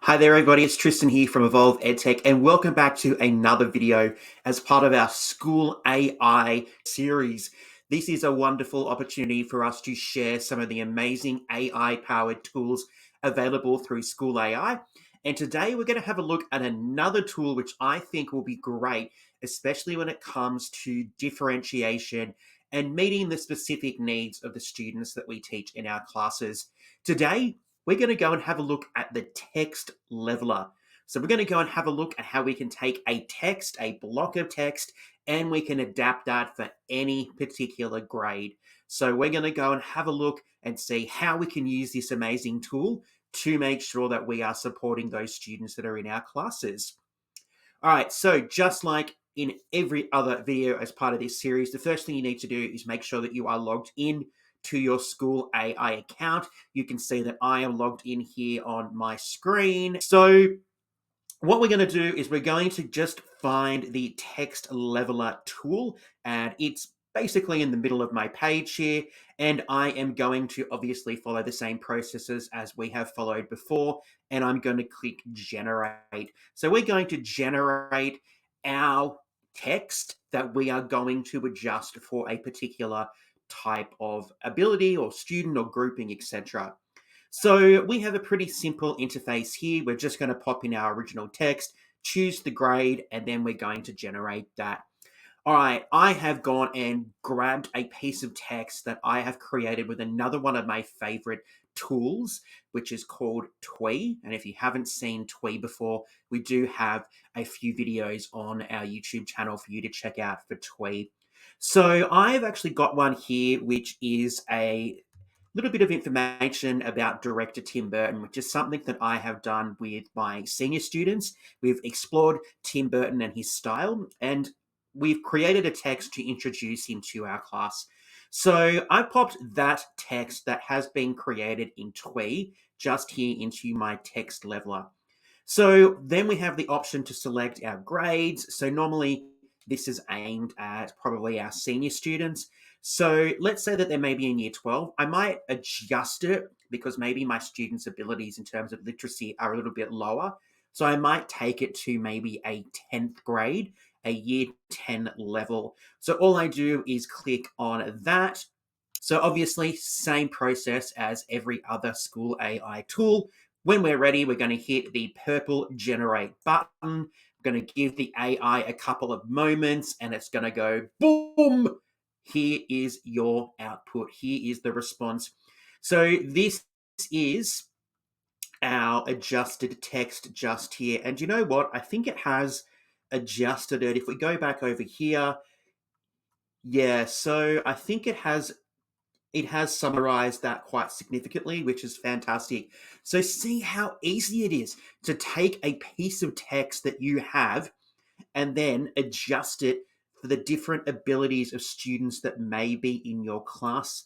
Hi there, everybody. It's Tristan here from Evolve EdTech, and welcome back to another video as part of our School AI series. This is a wonderful opportunity for us to share some of the amazing AI-powered tools available through School AI. And today we're going to have a look at another tool which I think will be great, especially when it comes to differentiation and meeting the specific needs of the students that we teach in our classes. Today, we're going to go and have a look at the text leveler. So we're going to go and have a look at how we can take a text, a block of text, and we can adapt that for any particular grade. So we're going to go and have a look and see how we can use this amazing tool to make sure that we are supporting those students that are in our classes. All right, so just like in every other video as part of this series, the first thing you need to do is make sure that you are logged in to your School AI account. You can see that I am logged in here on my screen. So what we're going to do is we're going to just find the text leveler tool, and it's basically in the middle of my page here, and I am going to obviously follow the same processes as we have followed before, and I'm going to click generate. So we're going to generate our text that we are going to adjust for a particular type of ability or student or grouping, etc. So we have a pretty simple interface here. We're just going to pop in our original text, choose the grade, and then we're going to generate that. All right, I have gone and grabbed a piece of text that I have created with another one of my favorite tools, which is called Twee. And if you haven't seen Twee before, we do have a few videos on our YouTube channel for you to check out for Twee. So I've actually got one here, which is a little bit of information about director Tim Burton, which is something that I have done with my senior students. We've explored Tim Burton and his style, and we've created a text to introduce him to our class. So I popped that text that has been created in Twee just here into my text leveler. So then we have the option to select our grades. So normally this is aimed at probably our senior students. So let's say that they may be in year 12. I might adjust it because maybe my students' abilities in terms of literacy are a little bit lower. So I might take it to maybe a 10th grade, a year 10 level. So all I do is click on that. So obviously, same process as every other School AI tool. When we're ready, we're going to hit the purple generate button. We're going to give the AI a couple of moments and it's going to go boom. Here is your output. Here is the response. So this is our adjusted text just here. And you know what? I think it has adjusted it. If we go back over here, yeah, so I think it has summarized that quite significantly, which is fantastic. So see how easy it is to take a piece of text that you have and then adjust it for the different abilities of students that may be in your class.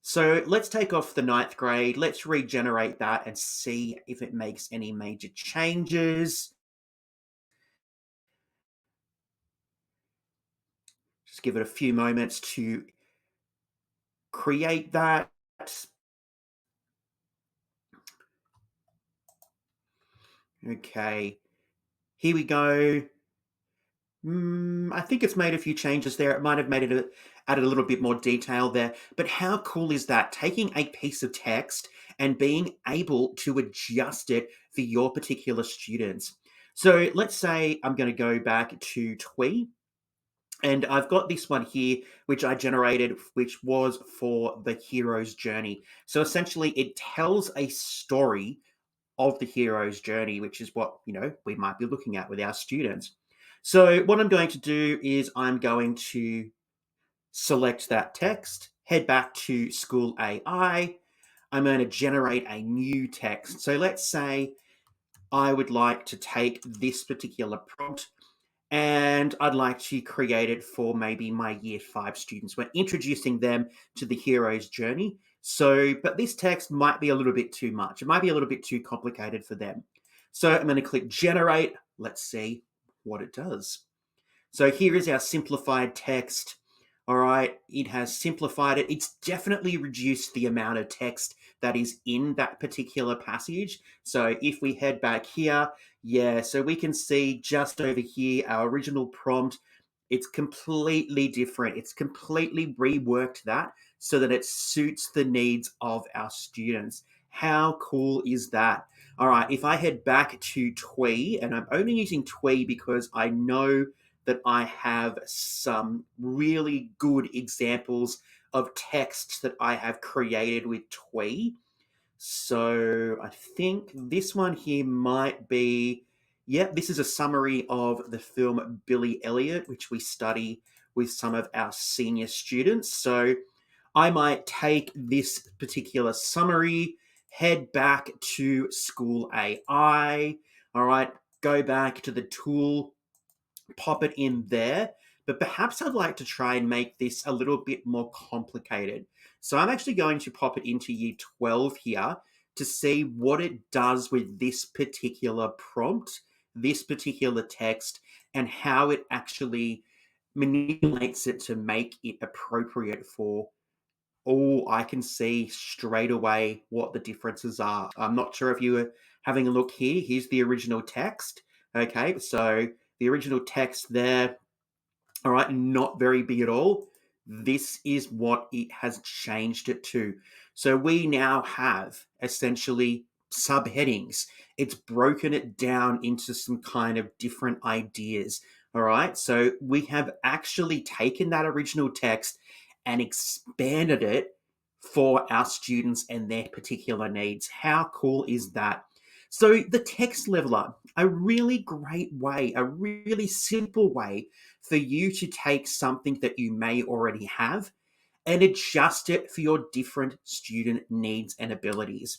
So let's take off the 9th grade. Let's regenerate that and see if it makes any major changes. Just give it a few moments to create that. Okay, here we go. I think it's made a few changes there. It might have added a little bit more detail there. But how cool is that? Taking a piece of text and being able to adjust it for your particular students. So let's say I'm going to go back to Twee. And I've got this one here, which I generated, which was for the hero's journey. So essentially, it tells a story of the hero's journey, which is what, we might be looking at with our students. So what I'm going to do is I'm going to select that text, head back to School AI. I'm going to generate a new text. So let's say I would like to take this particular prompt and I'd like to create it for maybe my year 5 students. We're introducing them to the hero's journey. So, but this text might be a little bit too much. It might be a little bit too complicated for them. So I'm going to click generate. Let's see what it does. So here is our simplified text. All right, it has simplified it. It's definitely reduced the amount of text that is in that particular passage. So if we head back here, yeah, so we can see just over here, our original prompt, it's completely different. It's completely reworked that so that it suits the needs of our students. How cool is that? All right, if I head back to Twee, and I'm only using Twee because I know that I have some really good examples of texts that I have created with Twee. So I think this one here might be, yep, this is a summary of the film Billy Elliot, which we study with some of our senior students. So I might take this particular summary, head back to SchoolAI, all right, go back to the tool, pop it in there, but perhaps I'd like to try and make this a little bit more complicated. So I'm actually going to pop it into year 12 here to see what it does with this particular prompt, this particular text, and how it actually manipulates it to make it appropriate for. Oh, I can see straight away what the differences are. I'm not sure if you were having a look here. Here's the original text. Okay, so the original text there, all right, not very big at all. This is what it has changed it to. So we now have essentially subheadings. It's broken it down into some kind of different ideas. All right. So we have actually taken that original text and expanded it for our students and their particular needs. How cool is that? So the text leveler, a really great way, a really simple way for you to take something that you may already have and adjust it for your different student needs and abilities.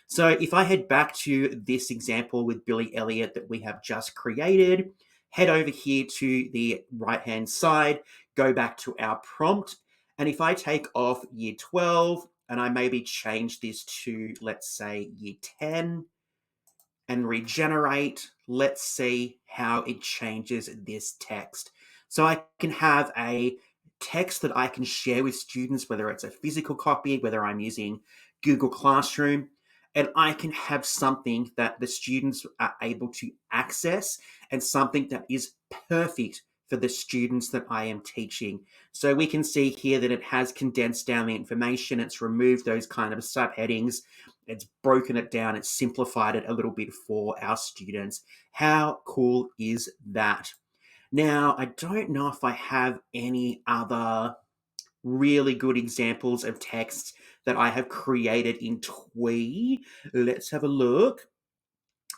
So if I head back to this example with Billy Elliot that we have just created, head over here to the right-hand side, go back to our prompt, and if I take off year 12 and I maybe change this to, let's say, year 10, and regenerate. Let's see how it changes this text. So I can have a text that I can share with students, whether it's a physical copy, whether I'm using Google Classroom, and I can have something that the students are able to access and something that is perfect for the students that I am teaching. So we can see here that it has condensed down the information. It's removed those kind of subheadings. It's broken it down. It's simplified it a little bit for our students. How cool is that? Now, I don't know if I have any other really good examples of texts that I have created in Twee. Let's have a look.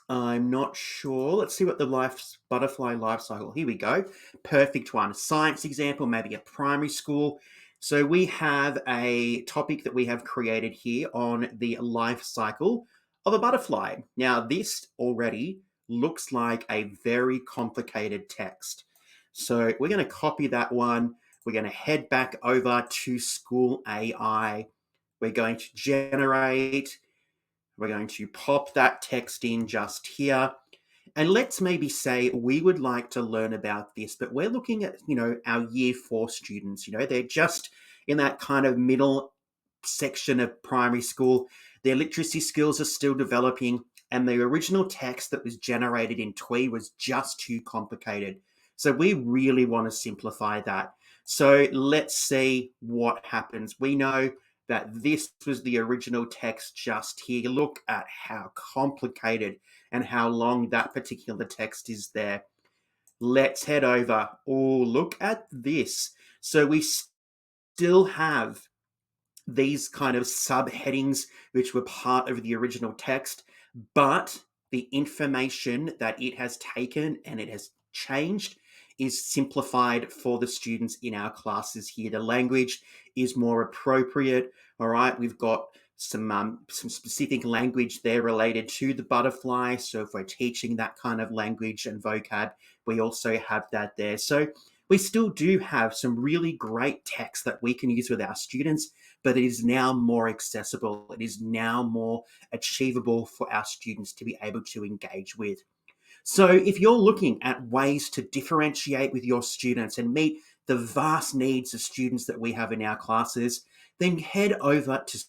I'm not sure. Let's see what the butterfly life cycle. Here we go. Perfect one. Science example, maybe a primary school. So we have a topic that we have created here on the life cycle of a butterfly. Now, this already looks like a very complicated text. So we're going to copy that one. We're going to head back over to SchoolAI. We're going to generate. We're going to pop that text in just here. And let's maybe say we would like to learn about this, but we're looking at, our year 4 students, they're just in that kind of middle section of primary school. Their literacy skills are still developing, and the original text that was generated in Twee was just too complicated. So we really want to simplify that. So let's see what happens. We know that this was the original text just here. Look at how complicated and how long that particular text is there. Let's head over. Oh, look at this. So we still have these kind of subheadings which were part of the original text, but the information that it has taken and it has changed is simplified for the students in our classes here. The language is more appropriate. All right, we've got some specific language there related to the butterfly. So if we're teaching that kind of language and vocab, we also have that there. So we still do have some really great text that we can use with our students, but it is now more accessible. It is now more achievable for our students to be able to engage with. So if you're looking at ways to differentiate with your students and meet the vast needs of students that we have in our classes, then head over to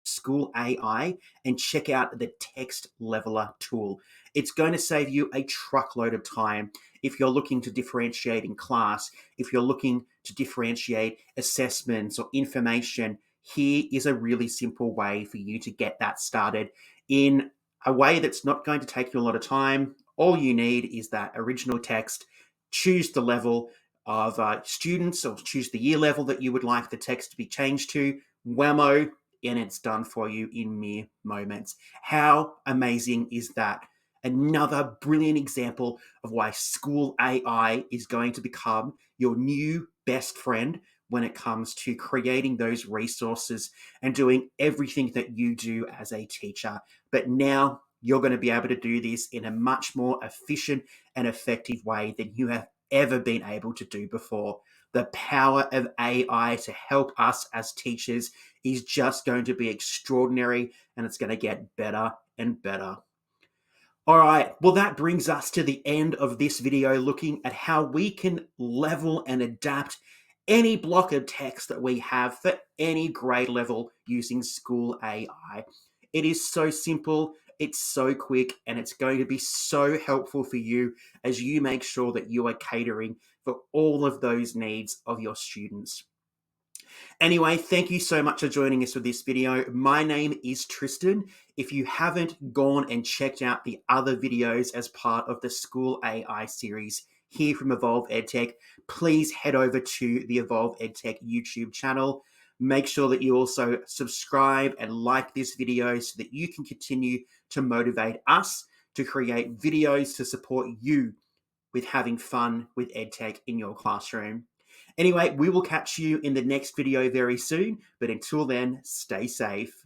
School AI and check out the text leveler tool. It's going to save you a truckload of time if you're looking to differentiate in class, if you're looking to differentiate assessments or information. Here is a really simple way for you to get that started in a way that's not going to take you a lot of time. All you need is that original text, choose the level of students or choose the year level that you would like the text to be changed to, whammo, and it's done for you in mere moments. How amazing is that? Another brilliant example of why School AI is going to become your new best friend when it comes to creating those resources and doing everything that you do as a teacher. But now you're going to be able to do this in a much more efficient and effective way than you have ever been able to do before. The power of AI to help us as teachers is just going to be extraordinary, and it's going to get better and better. All right, well, that brings us to the end of this video looking at how we can level and adapt any block of text that we have for any grade level using School AI. It is so simple, it's so quick, and it's going to be so helpful for you as you make sure that you are catering for all of those needs of your students. Anyway, thank you so much for joining us for this video. My name is Tristan. If you haven't gone and checked out the other videos as part of the School AI series here from Evolve EdTech, please head over to the Evolve EdTech YouTube channel. Make sure that you also subscribe and like this video so that you can continue to motivate us to create videos to support you with having fun with EdTech in your classroom. Anyway, we will catch you in the next video very soon, but until then, stay safe.